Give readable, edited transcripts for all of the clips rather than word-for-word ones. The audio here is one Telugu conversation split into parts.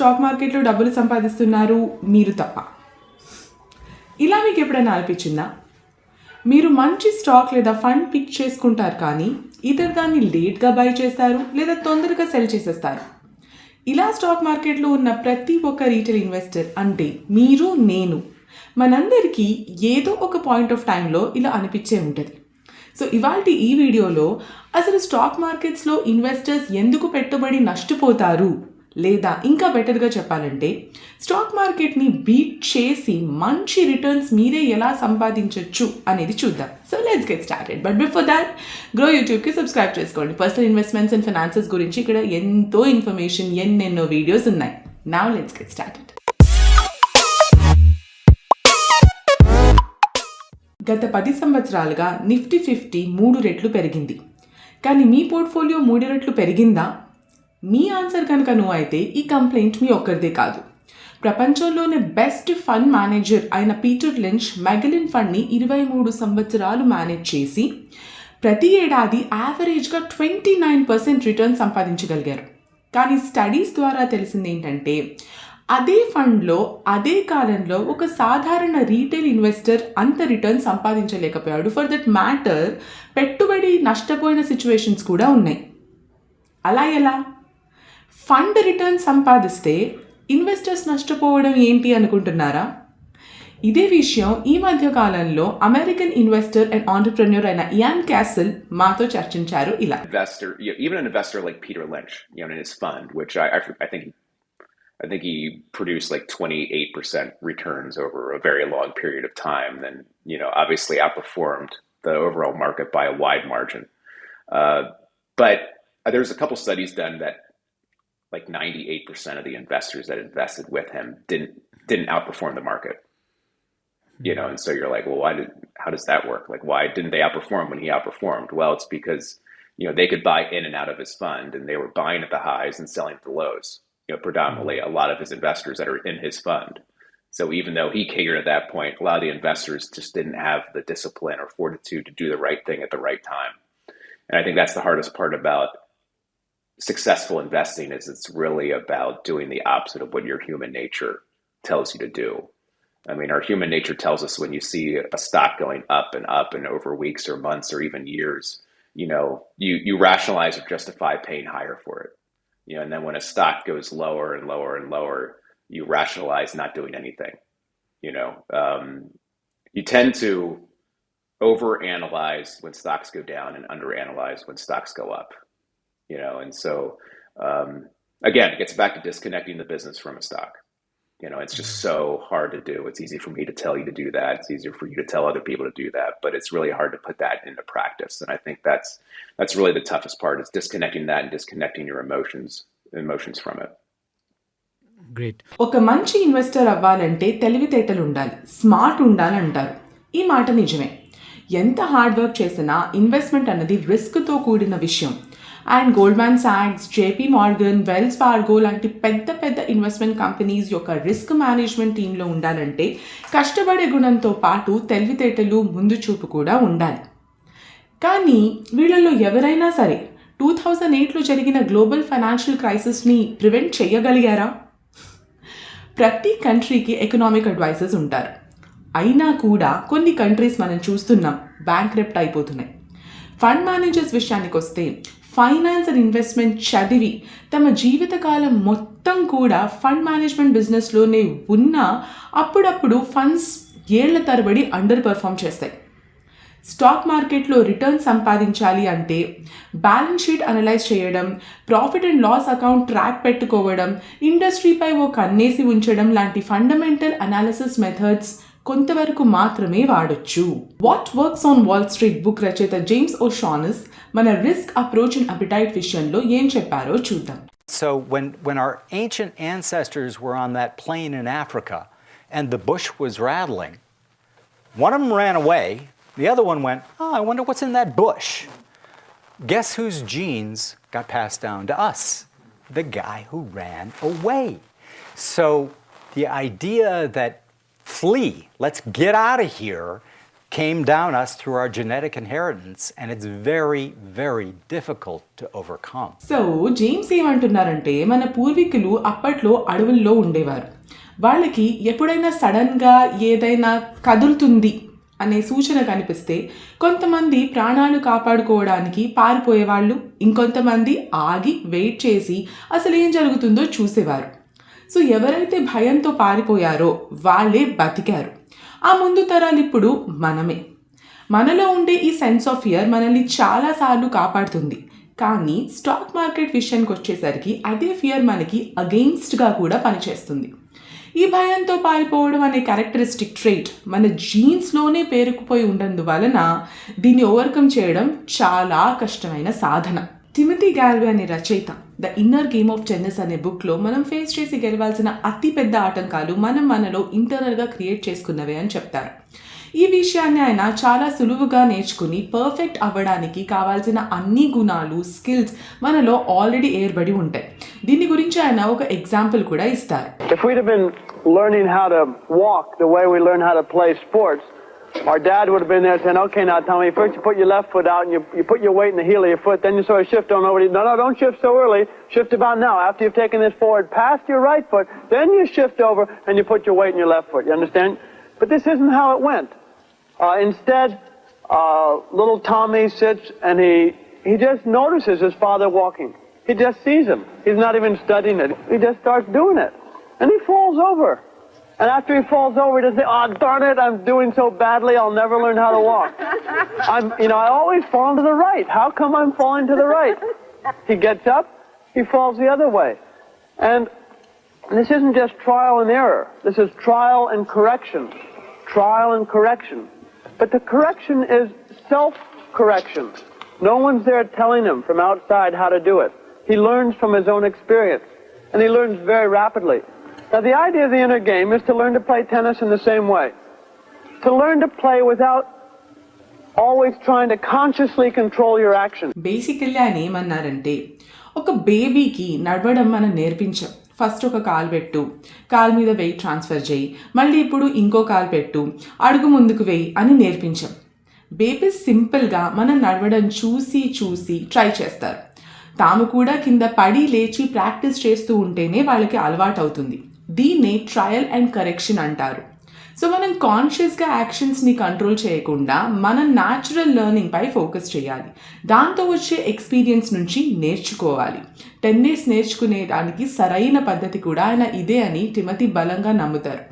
స్టాక్ మార్కెట్లో డబ్బులు సంపాదిస్తున్నారు మీరు తప్ప. ఇలా మీకు ఎప్పుడైనా అనిపించిందా? మీరు మంచి స్టాక్ లేదా ఫండ్ పిక్ చేసుకుంటారు, కానీ ఇతరు దాన్ని లేట్గా బై చేస్తారు లేదా తొందరగా సెల్ చేసేస్తారు. ఇలా స్టాక్ మార్కెట్లో ఉన్న ప్రతి ఒక్క రీటైల్ ఇన్వెస్టర్ అంటే మీరు, నేను, మనందరికీ ఏదో ఒక పాయింట్ ఆఫ్ టైంలో ఇలా అనిపించే ఉంటుంది. సో ఇవాల్టి ఈ వీడియోలో అసలు స్టాక్ మార్కెట్స్లో ఇన్వెస్టర్స్ ఎందుకు పెట్టుబడి నష్టపోతారు, లేదా ఇంకా బెటర్గా చెప్పాలంటే స్టాక్ మార్కెట్ని బీట్ చేసి మంచి రిటర్న్స్ మీరే ఎలా సంపాదించవచ్చు అనేది చూద్దాం. So let's get started. But before that, Groww యూట్యూబ్కి సబ్స్క్రైబ్ చేసుకోండి. పర్సనల్ ఇన్వెస్ట్మెంట్స్ అండ్ ఫైనాన్సెస్ గురించి ఇక్కడ ఎంతో ఇన్ఫర్మేషన్, ఎన్నెన్నో వీడియోస్ ఉన్నాయి. Now let's get started. గత 10 సంవత్సరాలుగా నిఫ్టీ 50 3 రెట్లు పెరిగింది. కానీ మీ పోర్ట్ఫోలియో 3 రెట్లు పెరిగిందా? మీ ఆన్సర్ కనుక నువ్వు అయితే ఈ కంప్లైంట్ మీ ఒక్కరిదే కాదు. ప్రపంచంలోనే బెస్ట్ ఫండ్ మేనేజర్ అయిన పీటర్ లించ్ మెగలిన్ ఫండ్ని 23 సంవత్సరాలు మేనేజ్ చేసి ప్రతి ఏడాది యావరేజ్గా 29% రిటర్న్ సంపాదించగలిగారు. కానీ స్టడీస్ ద్వారా తెలిసింది ఏంటంటే అదే ఫండ్లో అదే కాలంలో ఒక సాధారణ రీటైల్ ఇన్వెస్టర్ అంత రిటర్న్ సంపాదించలేకపోయాడు. ఫర్ దట్ మ్యాటర్ పెట్టుబడి నష్టపోయిన సిచ్యువేషన్స్ కూడా ఉన్నాయి. అలా ఎలా? ఫండ్ రిటర్న్ సంపాదిస్తే ఇన్వెస్టర్స్ నష్టపోవడం ఏంటి అనుకుంటున్నారా? ఇదే విషయం ఈ మధ్య కాలంలో అమెరికన్ ఇన్వెస్టర్ అండ్ ఆంటర్ప్రెన్యూర్ అయిన ఇయాన్ క్యాసిల్ మాతో చర్చించారు ఇలా. Even an investor like Peter Lynch, in his fund, which I think he produced like 28% returns over a very long period of time, then obviously outperformed the overall market by a wide margin. But there's a couple studies done that like 98% of the investors that invested with him didn't outperform the market. And so you're like, well, how does that work? Like, why didn't they outperform when he outperformed? Well, it's because they could buy in and out of his fund, and they were buying at the highs and selling at the lows. Predominantly a lot of his investors that are in his fund. So even though he catered at that point, a lot of the investors just didn't have the discipline or fortitude to do the right thing at the right time. And I think that's the hardest part about successful investing, is it's really about doing the opposite of what your human nature tells you to do. I mean, our human nature tells us when you see a stock going up and over weeks or months or even years, you rationalize or justify paying higher for it. And then when a stock goes lower and lower and lower, you rationalize not doing anything. You tend to overanalyze when stocks go down and underanalyze when stocks go up. And so again, it gets back to disconnecting the business from a stock. It's just so hard to do. It's easy for me to tell you to do that. It's easier for you to tell other people to do that, but it's really hard to put that into practice. And I think that's really the toughest part, is disconnecting that and disconnecting your emotions from it. Great. ఒక మంచి ఇన్వెస్టర్ అవ్వాలంటే తెలివితేటలు ఉండాలి, స్మార్ట్ ఉండాలి అంటారు. ఈ మాట నిజమే. ఎంత హార్డ్ వర్క్ చేసినా ఇన్వెస్ట్మెంట్ అన్నది రిస్క్తో కూడిన విషయం. అండ్ గోల్డ్మాన్ సాక్స్, జేపీ మార్గన్, వెల్స్ ఫార్గో లాంటి పెద్ద పెద్ద ఇన్వెస్ట్మెంట్ కంపెనీస్ యొక్క రిస్క్ మేనేజ్మెంట్ టీంలో ఉండాలంటే కష్టపడే గుణంతో పాటు తెలివితేటలు, ముందు చూపు కూడా ఉండాలి. కానీ వీళ్ళల్లో ఎవరైనా సరే 2008లో జరిగిన గ్లోబల్ ఫైనాన్షియల్ క్రైసిస్ని ప్రివెంట్ చేయగలిగారా? ప్రతి కంట్రీకి ఎకనామిక్ అడ్వైజర్స్ ఉంటారు. అయినా కూడా కొన్ని కంట్రీస్ మనం చూస్తున్నాం బ్యాంక్రప్ట్ అయిపోతున్నాయి. ఫండ్ మేనేజర్స్ విషయానికి వస్తే ఫైనాన్స్ అండ్ ఇన్వెస్ట్మెంట్ చదివి తమ జీవితకాలం మొత్తం కూడా ఫండ్ మేనేజ్మెంట్ బిజినెస్లోనే ఉన్నా అప్పుడప్పుడు ఫండ్స్ ఏళ్ల తరబడి అండర్ పర్ఫామ్ చేస్తాయి. స్టాక్ మార్కెట్లో రిటర్న్ సంపాదించాలి అంటే బ్యాలెన్స్ షీట్ అనలైజ్ చేయడం, profit and loss account track పెట్టుకోవడం, ఇండస్ట్రీపై ఓ కన్నేసి ఉంచడం లాంటి ఫండమెంటల్ అనాలిసిస్ మెథడ్స్ కొంతవరకు మాత్రమే వాడొచ్చు. What works on wall street book రచయిత జేమ్స్ ఓషానస్ మన రిస్క్ అప్రోచ్ అండ్ అపిటైట్ విషయంలో ఏం చెప్పారో చూద్దాం. So when our ancient ancestors were on that plain in Africa and the bush was rattling, one of them ran away, the other one went, "Oh, I wonder what's in that bush." Guess whose genes got passed down to us? The guy who ran away. So the idea that flee, let's get out of here, came down us through our genetic inheritance, and it's very, very difficult to overcome. So James ఏమంటున్నారంటే మన పూర్వీకులు అప్పట్లో అడవుల్లో ఉండేవారు. వాళ్ళకి ఎప్పుడైనా సడన్గా ఏదైనా కదులుతుంది అనే సూచన కనిపిస్తే కొంతమంది ప్రాణాలు కాపాడుకోవడానికి పారిపోయేవాళ్ళు, ఇంకొంతమంది ఆగి వెయిట్ చేసి అసలు ఏం జరుగుతుందో చూసేవారు. సో ఎవరైతే భయంతో పారిపోయారో వాళ్ళే బతికారు. ఆ ముందు తరాలు ఇప్పుడు మనమే. మనలో ఉండే ఈ సెన్స్ ఆఫ్ ఫియర్ మనల్ని చాలాసార్లు కాపాడుతుంది. కానీ స్టాక్ మార్కెట్ విషయానికి వచ్చేసరికి అదే ఫియర్ మనకి అగెయిన్స్ట్గా కూడా పనిచేస్తుంది. ఈ భయంతో పారిపోవడం అనే క్యారెక్టరిస్టిక్ ట్రేట్ మన జీన్స్లోనే పేరుకుపోయి ఉన్నందువలన దీన్ని ఓవర్కమ్ చేయడం చాలా కష్టమైన సాధన. టిమోథీ గ్యాల్వే అనే రచయిత the inner game of tennis అనే బుక్లో మనం ఫేస్ చేసి గెలవాల్సిన అతిపెద్ద ఆటంకాలు మనలో ఇంటర్నల్గా క్రియేట్ చేసుకున్నవే అని చెప్తారు. ఈ విషయాన్ని ఆయన చాలా సులువుగా నేర్చుకుని పర్ఫెక్ట్ అవ్వడానికి కావాల్సిన అన్ని గుణాలు, స్కిల్స్ మనలో ఆల్రెడీ ఏర్పడి ఉంటాయి. దీని గురించి ఆయన ఒక ఎగ్జాంపుల్ కూడా ఇస్తారు. If we'd have been learning how to walk the way we learn how to play sports, our dad would have been there saying, okay, now Tommy, first you put your left foot out and you put your weight in the heel of your foot, then you sort of shift on over. No, don't shift so early. Shift about now. After you've taken this forward past your right foot, then you shift over and you put your weight in your left foot. You understand? But this isn't how it went. Instead, little Tommy sits and he just notices his father walking. He just sees him. He's not even studying it. He just starts doing it. And he falls over. And after he falls over, he just says, oh, darn it, I'm doing so badly, I'll never learn how to walk. I always fall to the right. How come I'm falling to the right? He gets up, he falls the other way. And this isn't just trial and error. This is trial and correction. Trial and correction. But the correction is self-correction. No one's there telling him from outside how to do it. He learns from his own experience, and he learns very rapidly. Now, the idea of the inner game is to learn to play tennis in the same way. To learn to play without always trying to consciously control your actions. Basically ఆయన ఏమన్నారంటే, ఒక బేబీకి నడవడం మనం నేర్పించాం. ఫస్ట్ ఒక కాలు పెట్టు, కాలు మీద వెయిట్ ట్రాన్స్ఫర్ చేయి, మళ్ళీ ఇప్పుడు ఇంకో కాలు పెట్టు, అడుగు ముందుకు వేయి అని నేర్పించాం. బేబీస్ సింపుల్గా మనం నడవడం చూసి ట్రై చేస్తారు. తాము కూడా కింద పడి లేచి ప్రాక్టీస్ చేస్తూ ఉంటేనే వాళ్ళకి అలవాటు అవుతుంది. దీన్నే ట్రయల్ అండ్ కరెక్షన్ అంటారు. సో మనం కాన్షియస్గా యాక్షన్స్ని కంట్రోల్ చేయకుండా మనం న్యాచురల్ లెర్నింగ్ పై ఫోకస్ చేయాలి. దాంతో వచ్చే ఎక్స్పీరియన్స్ నుంచి నేర్చుకోవాలి. టెన్నిస్ నేర్చుకునేదానికి సరైన పద్ధతి కూడా ఆయన ఇదే అని టిమోథీ బలంగా నమ్ముతారు.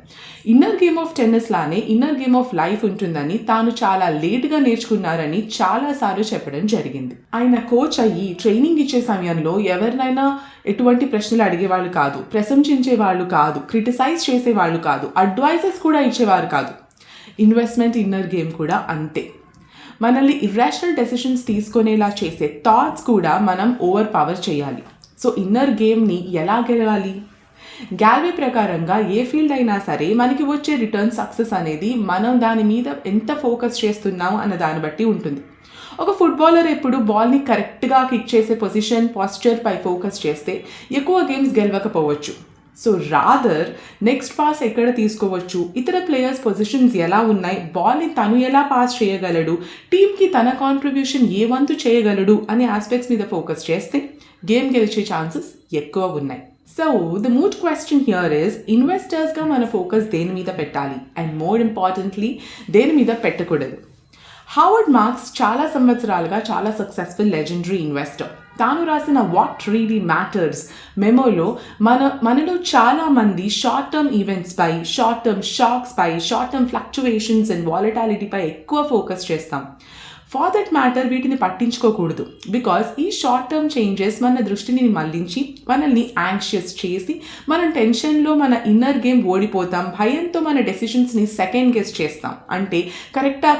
ఇన్నర్ గేమ్ ఆఫ్ టెన్నిస్ లానే ఇన్నర్ గేమ్ ఆఫ్ లైఫ్ ఉంటుందని, తాను చాలా లేట్గా నేర్చుకున్నారని చాలాసార్లు చెప్పడం జరిగింది. ఆయన కోచ్ అయ్యి ట్రైనింగ్ ఇచ్చే సమయంలో ఎవరినైనా ఎటువంటి ప్రశ్నలు అడిగేవాళ్ళు కాదు, ప్రశంసించేవాళ్ళు కాదు, క్రిటిసైజ్ చేసేవాళ్ళు కాదు, అడ్వైజెస్ కూడా ఇచ్చేవారు కాదు. ఇన్వెస్ట్మెంట్ ఇన్నర్ గేమ్ కూడా అంతే. మనల్ని ఇర్రాషనల్ డెసిషన్స్ తీసుకునేలా చేసే థాట్స్ కూడా మనం ఓవర్ పవర్ చేయాలి. సో ఇన్నర్ గేమ్ని ఎలా గెలవాలి? గ్యాల్వే ప్రకారంగా ఏ ఫీల్డ్ అయినా సరే మనకి వచ్చే రిటర్న్ సక్సెస్ అనేది మనం దాని మీద ఎంత ఫోకస్ చేస్తున్నాం అన్న దాన్ని బట్టి ఉంటుంది. ఒక ఫుట్బాలర్ ఎప్పుడు బాల్ని కరెక్ట్గా కిక్ చేసే పొజిషన్, పాస్చర్ పై ఫోకస్ చేస్తే ఎక్కువ గేమ్స్ గెలవకపోవచ్చు. సో రాదర్ నెక్స్ట్ పాస్ ఎక్కడ తీసుకోవచ్చు, ఇతర ప్లేయర్స్ పొజిషన్స్ ఎలా ఉన్నాయి, బాల్ని తను ఎలా పాస్ చేయగలడు, టీమ్కి తన కాంట్రిబ్యూషన్ ఏ వంతు చేయగలడు అనే ఆస్పెక్ట్స్ మీద ఫోకస్ చేస్తే గేమ్ గెలిచే ఛాన్సెస్ ఎక్కువ ఉన్నాయి. So the moot question here is, ఇన్వెస్టర్స్గా మన ఫోకస్ దేని మీద పెట్టాలి అండ్ మోర్ ఇంపార్టెంట్లీ దేని మీద పెట్టకూడదు. హావర్డ్ మార్క్స్ చాలా సంవత్సరాలుగా చాలా సక్సెస్ఫుల్ లెజెండరీ ఇన్వెస్టర్. తాను రాసిన వాట్ రియలీ మ్యాటర్స్ మెమోలో మనలో చాలామంది షార్ట్ టర్మ్ ఈవెంట్స్పై, షార్ట్ టర్మ్ షాక్స్పై, షార్ట్ టర్మ్ ఫ్లక్చువేషన్స్ అండ్ వాలటాలిటీపై ఎక్కువ ఫోకస్ చేస్తాం. ఫార్ దట్ మ్యాటర్ వీటిని పట్టించుకోకూడదు. బికాస్ ఈ షార్ట్ టర్మ్ చేంజెస్ మన దృష్టిని మళ్లించి మనల్ని యాంగ్షియస్ చేసి మనం టెన్షన్లో మన ఇన్నర్ గేమ్ ఓడిపోతాం. భయంతో మన డెసిషన్స్ని సెకండ్ గెస్ చేస్తాం. అంటే కరెక్టా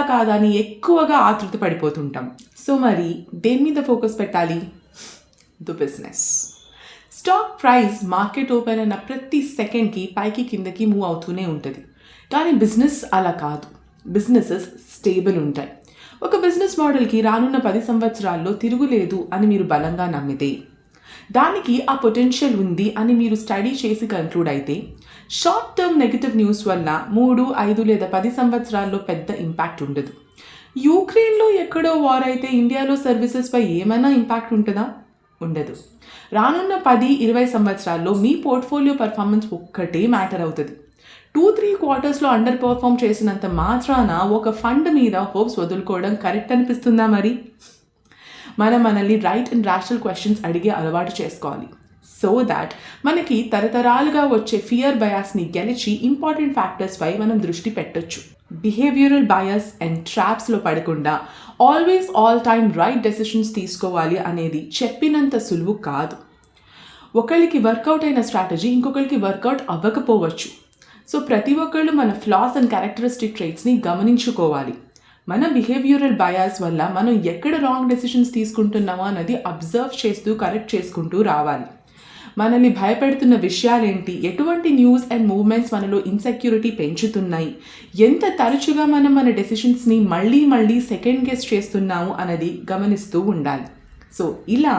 కాదా అని ఎక్కువగా ఆతృత పడిపోతుంటాం. సో మరి దేని మీద ఫోకస్ పెట్టాలి? The business. Stock price market open అయిన ప్రతి సెకండ్కి పైకి కిందకి మూవ్ అవుతూనే ఉంటుంది. కానీ బిజినెస్ అలా కాదు. బిజినెసెస్ స్టేబుల్ ఉంటాయి. ఒక బిజినెస్ మోడల్కి రానున్న 10 సంవత్సరాల్లో తిరుగులేదు అని మీరు బలంగా నమ్మితే, దానికి ఆ పొటెన్షియల్ ఉంది అని మీరు స్టడీ చేసి కంక్లూడ్ అయితే షార్ట్ టర్మ్ నెగటివ్ న్యూస్ వల్ల 3, 5 లేదా 10 సంవత్సరాల్లో పెద్ద ఇంపాక్ట్ ఉండదు. యూక్రెయిన్లో ఎక్కడో వార్ అయితే ఇండియాలో సర్వీసెస్పై ఏమైనా ఇంపాక్ట్ ఉంటుందా? ఉండదు. రానున్న 10, 20 సంవత్సరాల్లో మీ పోర్ట్ఫోలియో పర్ఫార్మెన్స్ ఒక్కటే మ్యాటర్ అవుతుంది. 2-3 క్వార్టర్స్లో అండర్ పర్ఫామ్ చేసినంత మాత్రాన ఒక ఫండ్ మీద హోప్స్ వదులుకోవడం కరెక్ట్ అనిపిస్తుందా? మరి మనల్ని రైట్ అండ్ రేషనల్ క్వశ్చన్స్ అడిగే అలవాటు చేసుకోవాలి. సో దాట్ మనకి తరతరాలుగా వచ్చే ఫియర్ బయాస్ని గెలిచి ఇంపార్టెంట్ ఫ్యాక్టర్స్పై మనం దృష్టి పెట్టొచ్చు. బిహేవియరల్ బయాస్ అండ్ ట్రాప్స్లో పడకుండా always all time right decisions తీసుకోవాలి అనేది చెప్పినంత సులువు కాదు. ఒకరికి వర్కౌట్ అయిన స్ట్రాటజీ ఇంకొకరికి వర్కౌట్ అవ్వకపోవచ్చు. సో ప్రతి ఒక్కళ్ళు మన ఫ్లాస్ అండ్ క్యారెక్టరిస్టిక్ ట్రైట్స్ని గమనించుకోవాలి. మన బిహేవియరల్ బయాస్ వల్ల మనం ఎక్కడ రాంగ్ డెసిషన్స్ తీసుకుంటున్నామో అన్నది అబ్జర్వ్ చేస్తూ కరెక్ట్ చేసుకుంటూ రావాలి. మనల్ని భయపెడుతున్న విషయాలేంటి, ఎటువంటి న్యూస్ అండ్ మూవ్మెంట్స్ మనలో ఇన్సెక్యూరిటీ పెంచుతున్నాయి, ఎంత తరచుగా మనం మన డెసిషన్స్ని మళ్ళీ సెకండ్ గెస్ చేస్తున్నాము అన్నది గమనిస్తూ ఉండాలి. సో ఇలా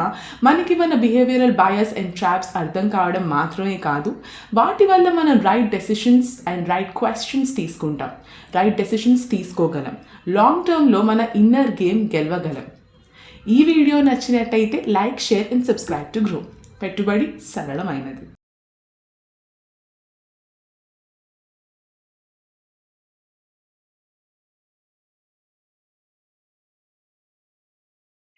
మనకి మన బిహేవియరల్ బయాస్ అండ్ ట్రాప్స్ అర్థం కావడం మాత్రమే కాదు, వాటి వల్ల మనం right decisions and right questions తీసుకుంటాం, రైట్ డెసిషన్స్ తీసుకోగలం, లాంగ్ టర్మ్లో మన ఇన్నర్ గేమ్ గెలవగలం. ఈ వీడియో నచ్చినట్టయితే like, share and subscribe to grow. పెట్టుబడి సరళమైనది.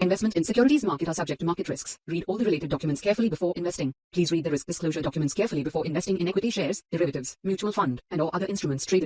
Investment in securities market are subject to market risks. Read all the related documents carefully before investing. Please read the risk disclosure documents carefully before investing in equity shares, derivatives, mutual fund, and or other instruments traded